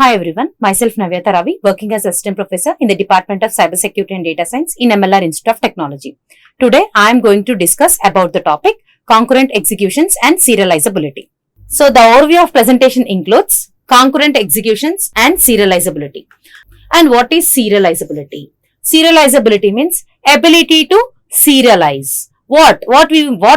Hi everyone, myself Navyatha working as Assistant Professor in the Department of Cybersecurity and Data Science in MLR Institute of Technology. Today I am going to discuss about the topic concurrent executions and serializability. So the overview of presentation includes concurrent executions and serializability. And what is serializability? Serializability means ability to serialize. What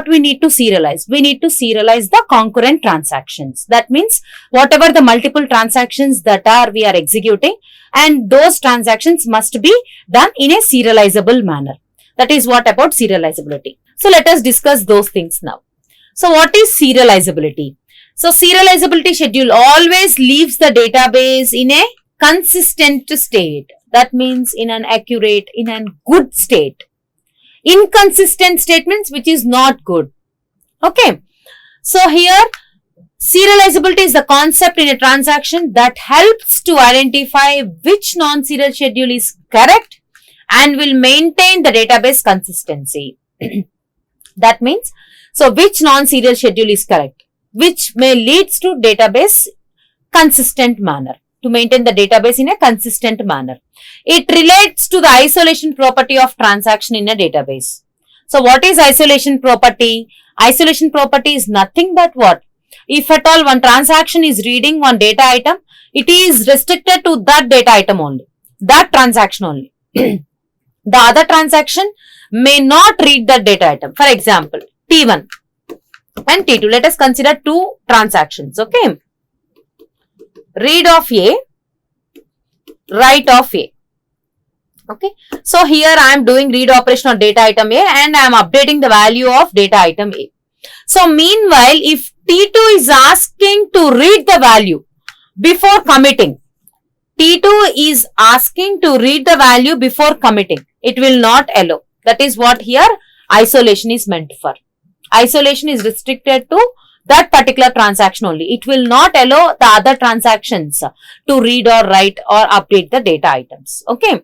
we need to serialize? We need to serialize the concurrent transactions. That means whatever the multiple transactions that we are executing, and those transactions must be done in a serializable manner. That is what about serializability. So let us discuss those things now. So what is serializability? So serializability schedule always leaves the database in a consistent state. That means in an accurate, in a good state. Inconsistent statements which is not good. Okay. So here serializability is the concept in a transaction that helps to identify which non-serial schedule is correct and will maintain the database consistency. That means, so which non-serial schedule is correct, which may leads to database consistent manner, to maintain the database in a consistent manner. It relates to the isolation property of transaction in a database. So what is isolation property? Isolation property is nothing but what? If at all one transaction is reading one data item, it is restricted to that data item only, that transaction only. The other transaction may not read that data item. For example, T1 and T2. Let us consider two transactions. Okay. Read of A, write of A. Okay. So here I am doing read operation on data item A and I am updating the value of data item A. So meanwhile, if T2 is asking to read the value before committing, T2 is asking to read the value before committing, it will not allow. That is what here isolation is meant for. Isolation is restricted to that particular transaction only. It will not allow the other transactions to read or write or update the data items. Okay.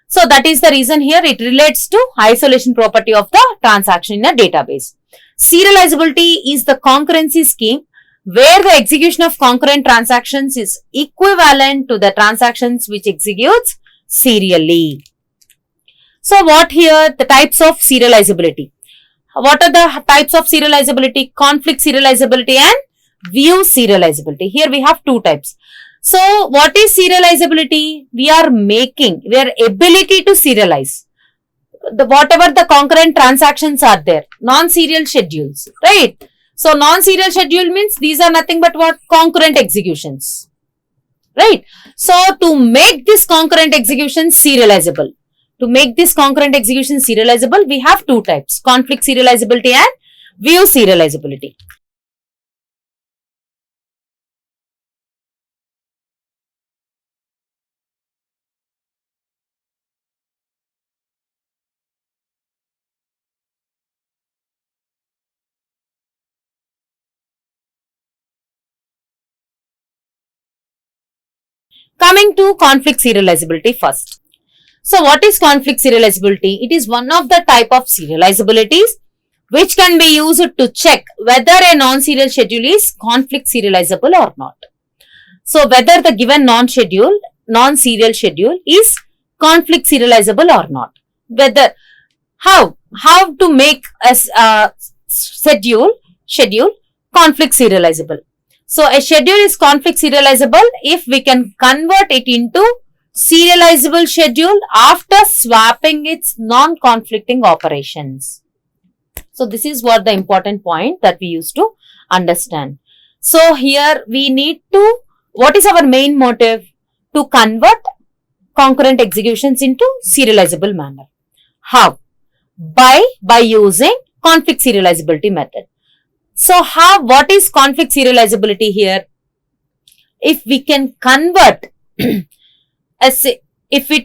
So that is the reason here it relates to isolation property of the transaction in a database. Serializability is the concurrency scheme where the execution of concurrent transactions is equivalent to the transactions which executes serially. So what here? The types of serializability. What are the types of serializability? Conflict serializability and view serializability. Here we have two types. So what is serializability? We are ability to serialize whatever the concurrent transactions are there, non-serial schedules, right? So non-serial schedule means these are nothing but what? Concurrent executions, right? So to make this concurrent execution serializable, we have two types, conflict serializability and view serializability. Coming to conflict serializability first. So what is conflict serializability? It is one of the type of serializabilities which can be used to check whether a non-serial schedule is conflict serializable or not. So whether the given non-serial schedule is conflict serializable or not. Whether, how to make a schedule conflict serializable. So a schedule is conflict serializable if we can convert it into serializable schedule after swapping its non-conflicting operations. So this is what the important point that we used to understand. So here we need to, what is our main motive? To convert concurrent executions into serializable manner. How? By using conflict serializability method. So what is conflict serializability here? If we can convert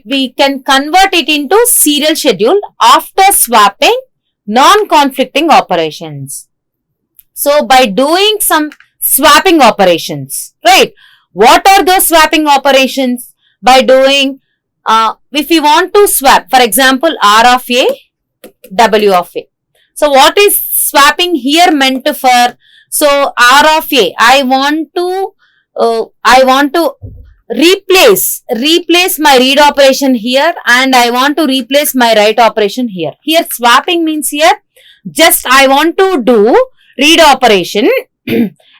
we can convert it into serial schedule after swapping non-conflicting operations. So by doing some swapping operations, right? What are those swapping operations? By doing, if we want to swap, for example, R of A, W of A. So what is swapping here meant for? So R of A, I want to replace my read operation here and I want to replace my write operation here. Here swapping means here just I want to do read operation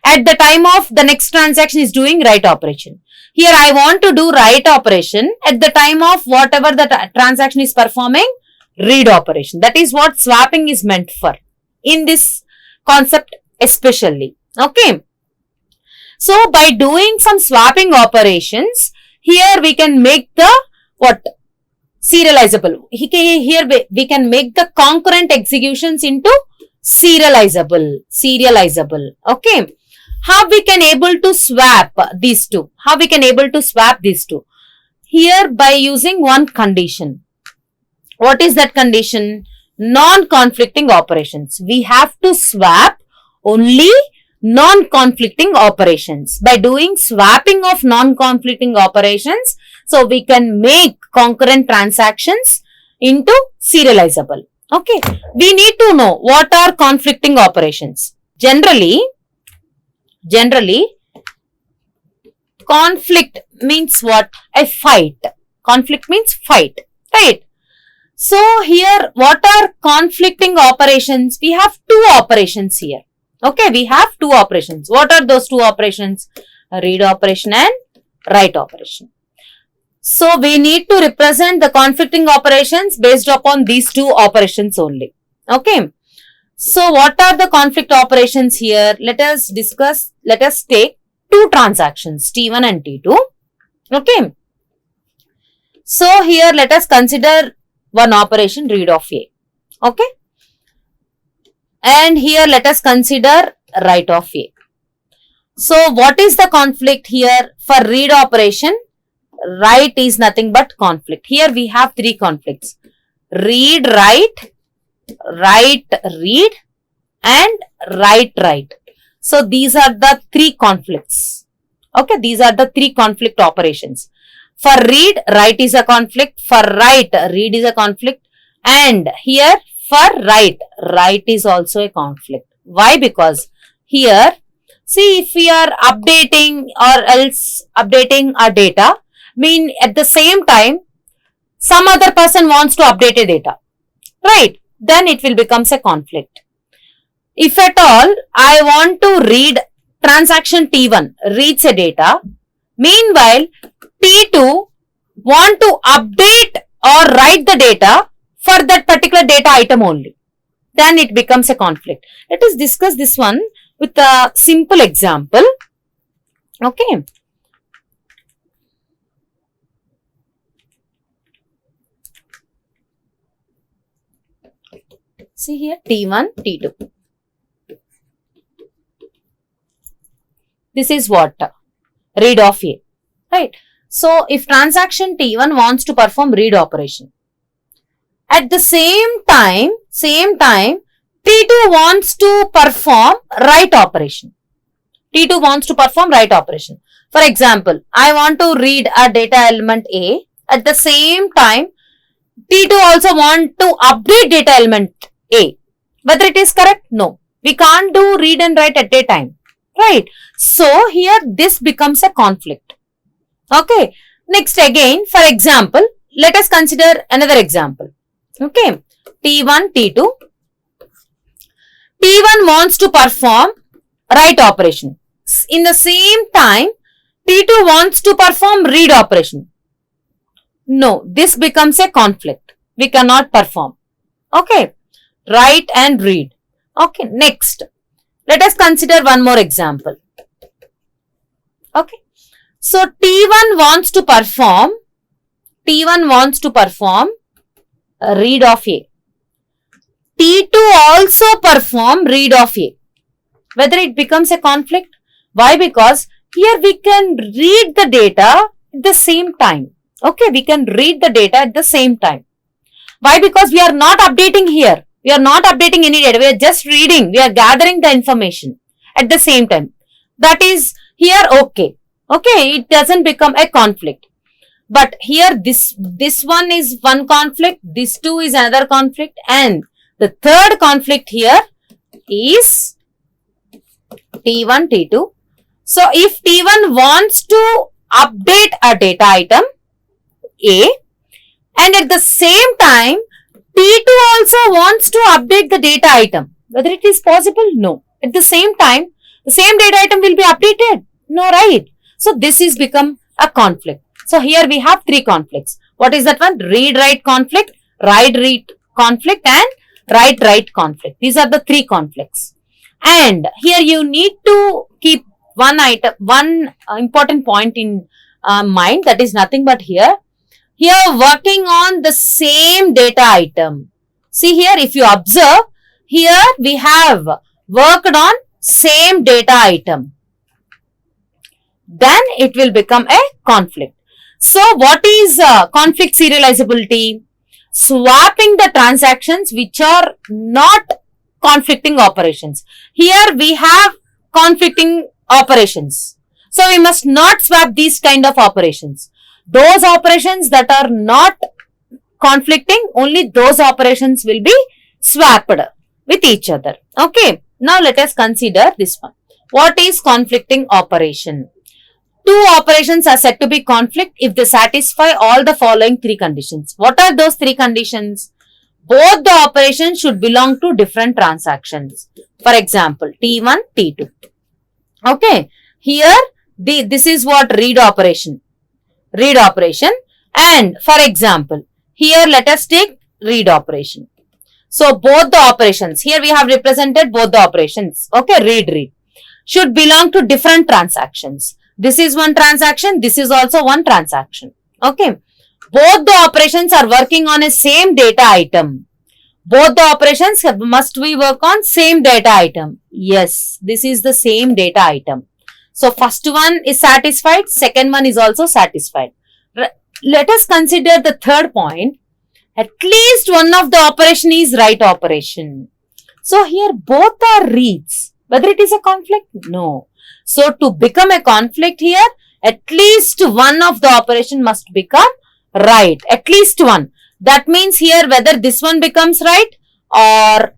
at the time of the next transaction is doing write operation. Here I want to do write operation at the time of whatever the transaction is performing read operation. That is what swapping is meant for in this concept especially. Okay. So by doing some swapping operations, here we can make the what? Serializable. Here we can make the concurrent executions into serializable. Okay. How we can able to swap these two? Here by using one condition. What is that condition? Non-conflicting operations. We have to swap only non-conflicting operations. By doing swapping of non-conflicting operations, so we can make concurrent transactions into serializable. Okay. We need to know what are conflicting operations. Generally, conflict means what? A fight. Conflict means fight. Right. So here, what are conflicting operations? We have two operations here. Okay, we have two operations. What are those two operations? Read operation and write operation. So we need to represent the conflicting operations based upon these two operations only. Okay. So what are the conflict operations here? Let us take two transactions, T1 and T2. Okay. So here let us consider one operation, read of A. Okay. And here let us consider write of A. So what is the conflict here? For read operation, write is nothing but conflict. Here we have three conflicts. Read, write, read and write. So these are the three conflicts. Okay, these are the three conflict operations. For read, write is a conflict. For write, read is a conflict. And here for write is also a conflict. Why? Because here, see, if we are updating or else updating our data, mean at the same time, some other person wants to update a data. Right? Then it will become a conflict. If at all, I want to read transaction T1, reads a data. Meanwhile, T2 want to update or write the data for that particular data item only. Then it becomes a conflict. Let us discuss this one with a simple example. Okay. See here T1, T2. This is what? Read of A. Right. So, if transaction T1 wants to perform read operation, at the same time, T2 wants to perform write operation. For example, I want to read a data element A. At the same time, T2 also want to update data element A. Whether it is correct? No. We can't do read and write at a time. Right. So, here this becomes a conflict. Okay. Next again, for example, let us consider another example. Okay. T1, T2. T1 wants to perform write operation. In the same time, T2 wants to perform read operation. No, this becomes a conflict. We cannot perform. Okay. Write and read. Okay. Next. Let us consider one more example. Okay. So, T1 wants to perform read of A. T2 also perform read of A. Whether it becomes a conflict? Why? Because here we can read the data at the same time. Okay, we can read the data at the same time. Why? Because we are not updating here. We are not updating any data. We are just reading. We are gathering the information at the same time. That is here okay. Okay, it doesn't become a conflict. But here this one is one conflict. This two is another conflict. And the third conflict here is T1, T2. So, if T1 wants to update a data item A, and at the same time T2 also wants to update the data item. Whether it is possible? No. At the same time, the same data item will be updated. No, right? So this is become a conflict. So here we have three conflicts. What is that one? Read-write conflict, write-read conflict, and write-write conflict. These are the three conflicts. And here you need to keep one important point in mind, that is nothing but here working on the same data item. See here, if you observe, here we have worked on same data item. Then it will become a conflict. So what is conflict serializability? Swapping the transactions which are not conflicting operations. Here we have conflicting operations. So we must not swap these kind of operations. Those operations that are not conflicting, only those operations will be swapped with each other. Okay. Now let us consider this one. What is conflicting operation? Two operations are said to be conflict if they satisfy all the following three conditions. What are those three conditions? Both the operations should belong to different transactions. For example, T1, T2. Okay. Here, this is what read operation. And for example, here let us take read operation. So both the operations, here we have represented both the operations. Okay, read should belong to different transactions. This is one transaction, this is also one transaction. Okay, both the operations are working on a same data item. Both the operations must we work on same data item. Yes, this is the same data item. So first one is satisfied, second one is also satisfied. Let us consider the third point. At least one of the operation is write operation. So here both are reads. Whether it is a conflict? No. So to become a conflict here, at least one of the operation must become write. At least one. That means here whether this one becomes right or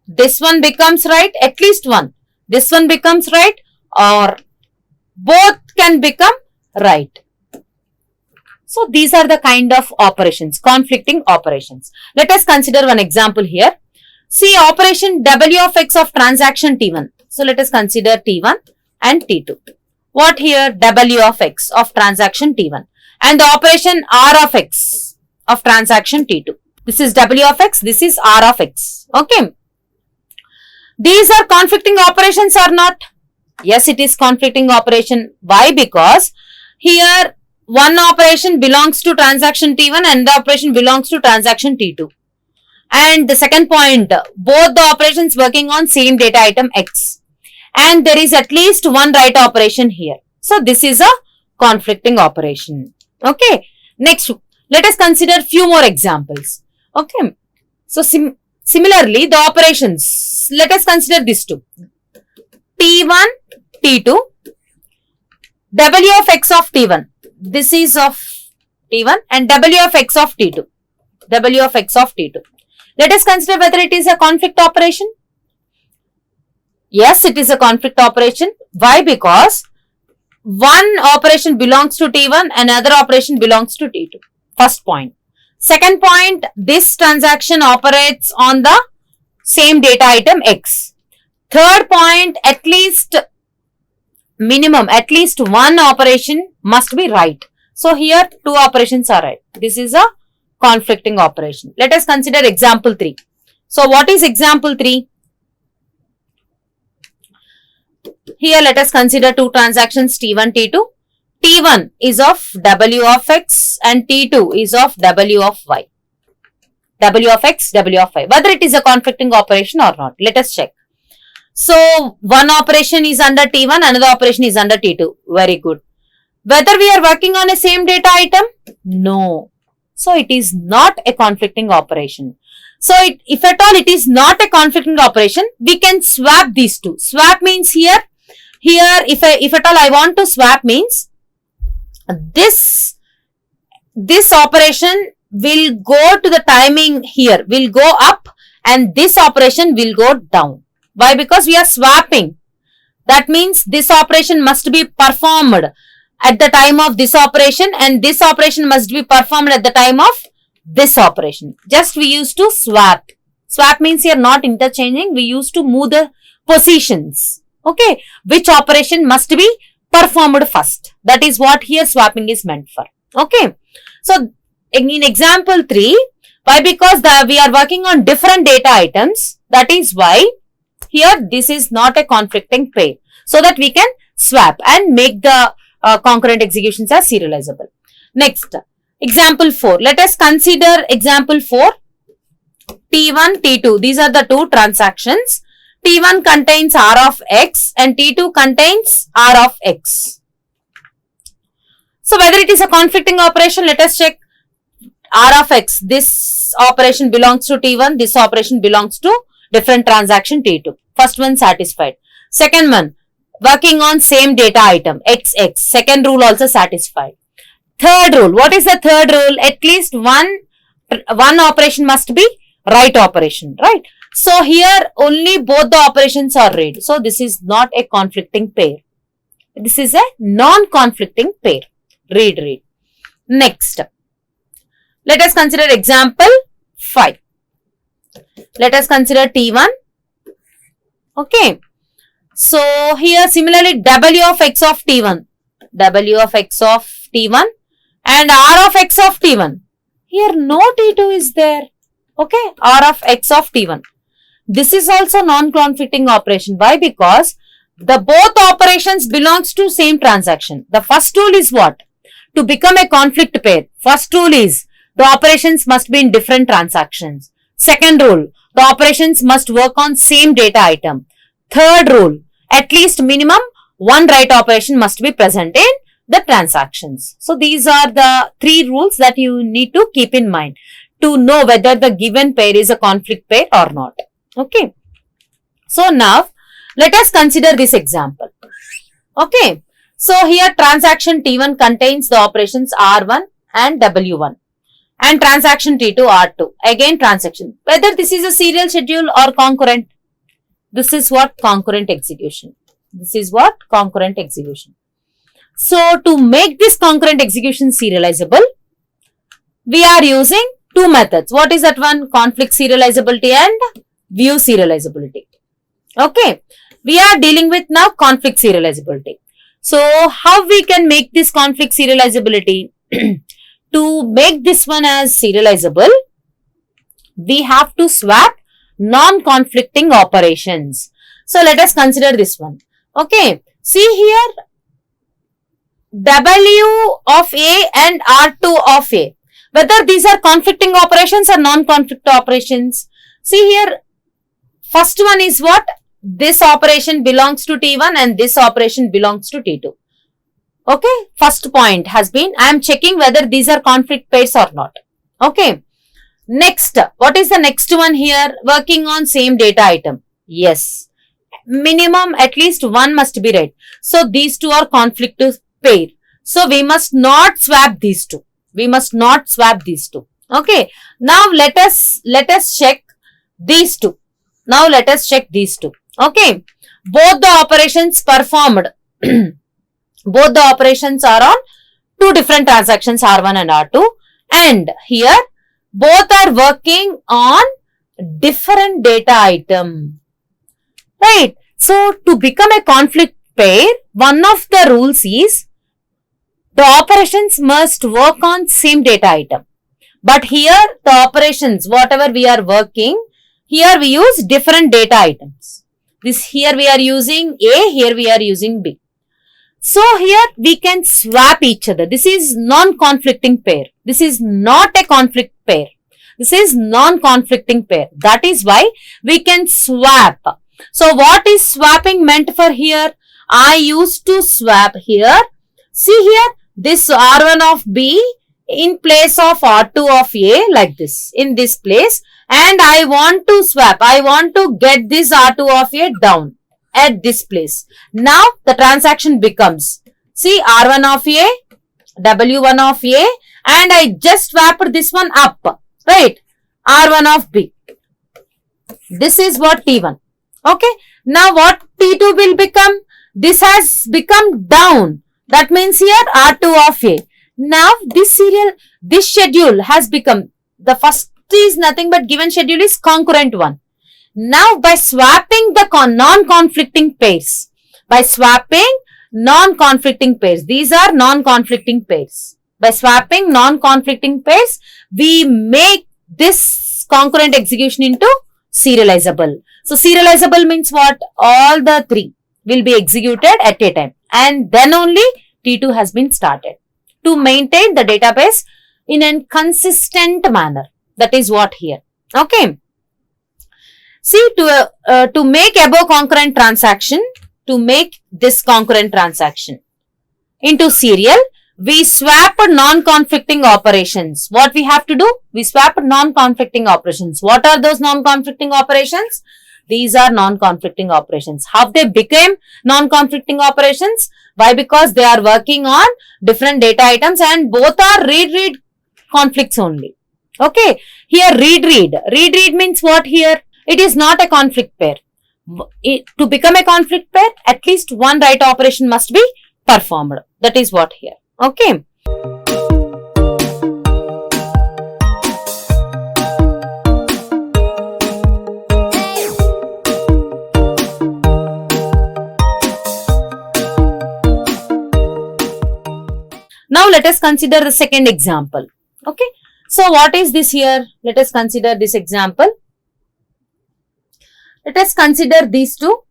this one becomes right, at least one. This one becomes right or both can become right. So these are the kind of operations, conflicting operations. Let us consider one example here. See operation W of X of transaction T1. So let us consider T1 and T2. What here? W of X of transaction T1 and the operation R of X of transaction T2. This is W of X, this is R of X. Okay. These are conflicting operations or not? Yes, it is conflicting operation. Why? Because here one operation belongs to transaction T1 and the operation belongs to transaction T2. And the second point, both the operations working on same data item X. And there is at least one write operation here. So this is a conflicting operation. Okay. Next, let us consider few more examples. Okay. So similarly, the operations, let us consider these two. T1, T2, W of X of T1. This is of T1 and W of X of T2. W of X of T2. Let us consider whether it is a conflict operation. Yes, it is a conflict operation. Why? Because one operation belongs to T1 and another operation belongs to T2. First point. Second point, this transaction operates on the same data item X. Third point, at least one operation must be right. So here two operations are right. This is a conflicting operation. Let us consider example 3. So what is example 3? Here let us consider two transactions T1, T2. T1 is of W of X and T2 is of W of Y. W of X, W of Y. Whether it is a conflicting operation or not. Let us check. So one operation is under T1, another operation is under T2. Very good. Whether we are working on a same data item? No. So it is not a conflicting operation. So if at all it is not a conflicting operation, we can swap these two. Swap means here if at all I want to swap means this operation will go to the timing here, will go up and this operation will go down. Why? Because we are swapping. That means this operation must be performed at the time of this operation and this operation must be performed at the time of this operation. Just we used to swap. Swap means here not interchanging. We used to move the positions. Okay. Which operation must be performed first. That is what here swapping is meant for. Okay. So, in example 3, why? Because we are working on different data items. That is why here this is not a conflicting pair. So that we can swap and make the concurrent executions as serializable. Next, example 4. Let us consider example 4. T1, T2. These are the two transactions. T1 contains R of X and T2 contains R of X. So whether it is a conflicting operation, let us check. R of X, this operation belongs to T1, this operation belongs to different transaction T2. First one satisfied. Second one, working on same data item, XX. Second rule also satisfied. Third rule, what is the third rule? At least one operation must be right operation, right? So here only both the operations are read. So this is not a conflicting pair. This is a non-conflicting pair. Read. Next. Let us consider example 5. Let us consider T1. Okay. So, here similarly W of X of T1. W of X of T1 and R of X of T1. Here no T2 is there. Okay. R of X of T1. This is also non-conflicting operation. Why? Because the both operations belongs to same transaction. The first rule is what? To become a conflict pair. First rule is the operations must be in different transactions. Second rule, the operations must work on same data item. Third rule, at least minimum one right operation must be present in the transactions. So these are the 3 rules that you need to keep in mind to know whether the given pair is a conflict pair or not. Okay. So now let us consider this example. Okay. So here transaction T1 contains the operations R1 and W1. And transaction T2 R2. Again transaction. Whether this is a serial schedule or concurrent. This is what concurrent execution. This is what concurrent execution. So to make this concurrent execution serializable, we are using 2 methods. What is that one? Conflict serializability and view serializability. Okay. We are dealing with now conflict serializability. So how we can make this conflict serializability? To make this one as serializable, we have to swap non-conflicting operations. So let us consider this one. Okay. See here, W of A and R2 of A. Whether these are conflicting operations or non-conflict operations. See here, first one is what? This operation belongs to T1 and this operation belongs to T2. Okay, first point has been, I am checking whether these are conflict pairs or not. Okay, next, what is the next one here? Working on same data item. Yes, minimum at least one must be right. So these two are conflict pair. So we must not swap these two. We must not swap these two. Okay, now let us check these two. Now let us check these two. Okay, both the operations performed. Both the operations are on 2 different transactions R1 and R2 and here both are working on different data item. Right. So to become a conflict pair, one of the rules is the operations must work on same data item. But here the operations, whatever we are working, here we use different data items. This here we are using A, here we are using B. So here we can swap each other. This is non-conflicting pair. This is not a conflict pair. This is non-conflicting pair. That is why we can swap. So what is swapping meant for here? I used to swap here. See here, this R1 of B in place of R2 of A like this, in this place. And I want to swap. I want to get this R2 of A down at this place. Now the transaction becomes, see R1 of A, W1 of A and I just swapped this one up, right? R1 of B. This is what T1. Okay. Now what T2 will become? This has become down. That means here R2 of A. Now this schedule has become, the first is nothing but given schedule is concurrent one. Now by swapping the non-conflicting pairs, these are non-conflicting pairs. By swapping non-conflicting pairs, we make this concurrent execution into serializable. So serializable means what? All the three will be executed at a time, and then only T2 has been started to maintain the database in a consistent manner. That is what here. Okay. See, to make above concurrent transaction, to make this concurrent transaction into serial, we swap non-conflicting operations. What we have to do? We swap non-conflicting operations. What are those non-conflicting operations? These are non-conflicting operations. How they became non-conflicting operations? Why? Because they are working on different data items and both are read-read conflicts only. Okay. Here read-read. Read-read means what here? It is not a conflict pair. To become a conflict pair, at least one write operation must be performed. That is what here. Okay. Now let us consider the second example. Okay. So what is this here? Let us consider this example. Let us consider these two.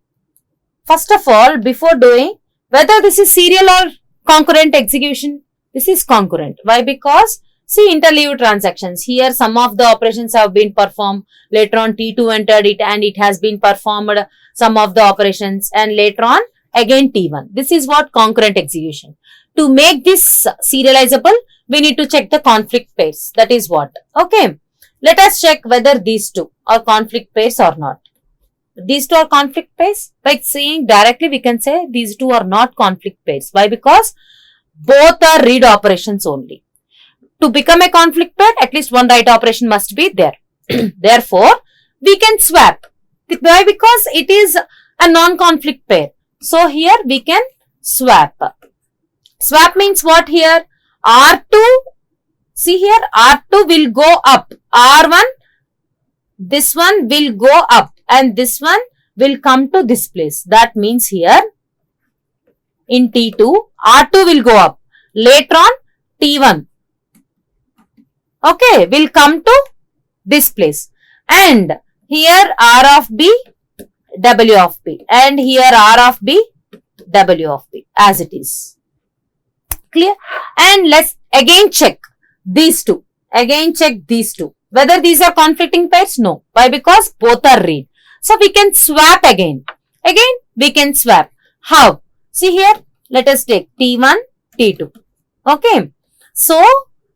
First of all, before doing, whether this is serial or concurrent execution, this is concurrent. Why? Because see, interleave transactions. Here some of the operations have been performed. Later on T2 entered it and it has been performed some of the operations, and later on again T1. This is what concurrent execution. To make this serializable, we need to check the conflict pairs. That is what. Okay. Let us check whether these two are conflict pairs or not. These two are conflict pairs. By saying directly, we can say these two are not conflict pairs. Why? Because both are read operations only. To become a conflict pair, at least one write operation must be there. Therefore, we can swap. Why? Because it is a non-conflict pair. So here we can swap. Swap means what here? R2, see here, R2 will go up. R1, this one will go up and this one will come to this place. That means here in T2, R2 will go up. Later on, T1, okay, will come to this place. And here R of B, W of B. And here R of B, W of B as it is. Clear? And let's again check these two. Again check these two. Whether these are conflicting pairs? No. Why? Because both are read. So we can swap again. Again we can swap. How? See here. Let us take T1, T2. Okay. So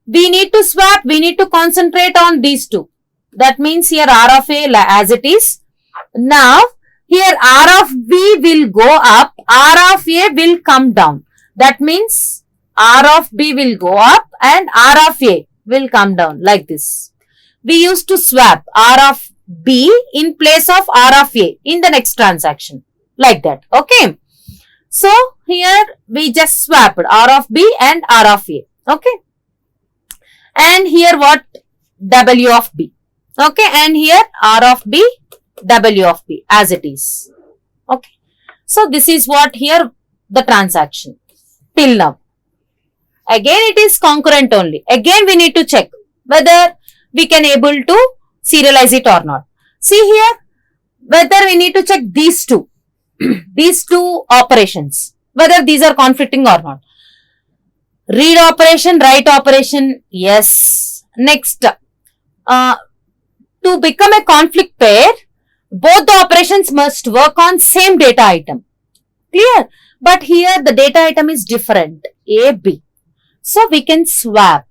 we need to swap. We need to concentrate on these two. That means here R of A as it is. Now here R of B will go up. R of A will come down. That means R of B will go up and R of A will come down like this. We used to swap R of B in place of R of A in the next transaction. Like that. Okay. So here we just swapped R of B and R of A. Okay. And here what? W of B. Okay. And here R of B, W of B as it is. Okay. So this is what here the transaction till now. Again it is concurrent only. Again we need to check whether we can able to serialize it or not. See here whether we need to check these two. These two operations. Whether these are conflicting or not. Read operation, write operation. Yes. Next. To become a conflict pair, both the operations must work on same data item. Clear? But here the data item is different. A, B. So we can swap.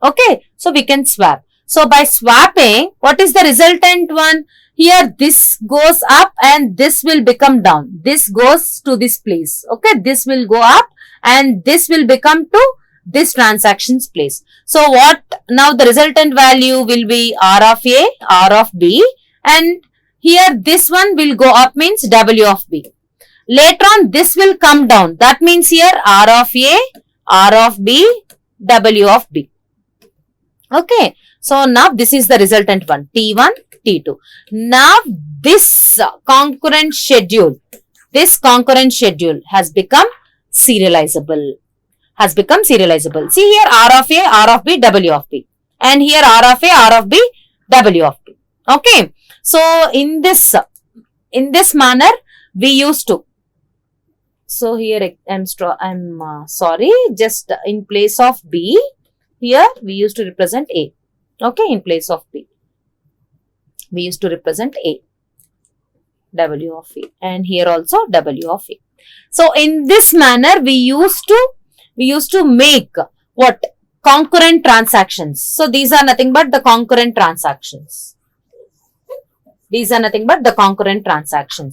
Okay. So we can swap. So by swapping, what is the resultant one? Here this goes up and this will become down. This goes to this place. Okay. This will go up and this will become to this transaction's place. So what now the resultant value will be R of A, R of B, and here this one will go up means W of B. Later on, this will come down. That means here R of A, R of B, W of B. Okay. So now this is the resultant one, T1, T2. Now this concurrent schedule has become serializable. See here R of A, R of B, W of B. And here R of A, R of B, W of B. Okay. So in this manner, we used to. So here I'm sorry, just in place of B, here we used to represent A. Okay, in place of B, we used to represent A, W of A, and here also W of A. So in this manner, we used to make what? Concurrent transactions. So these are nothing but the concurrent transactions.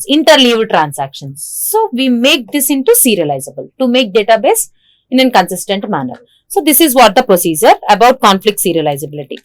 Interleaved transactions. So we make this into serializable to make database in a consistent manner. So this is what the procedure about conflict serializability.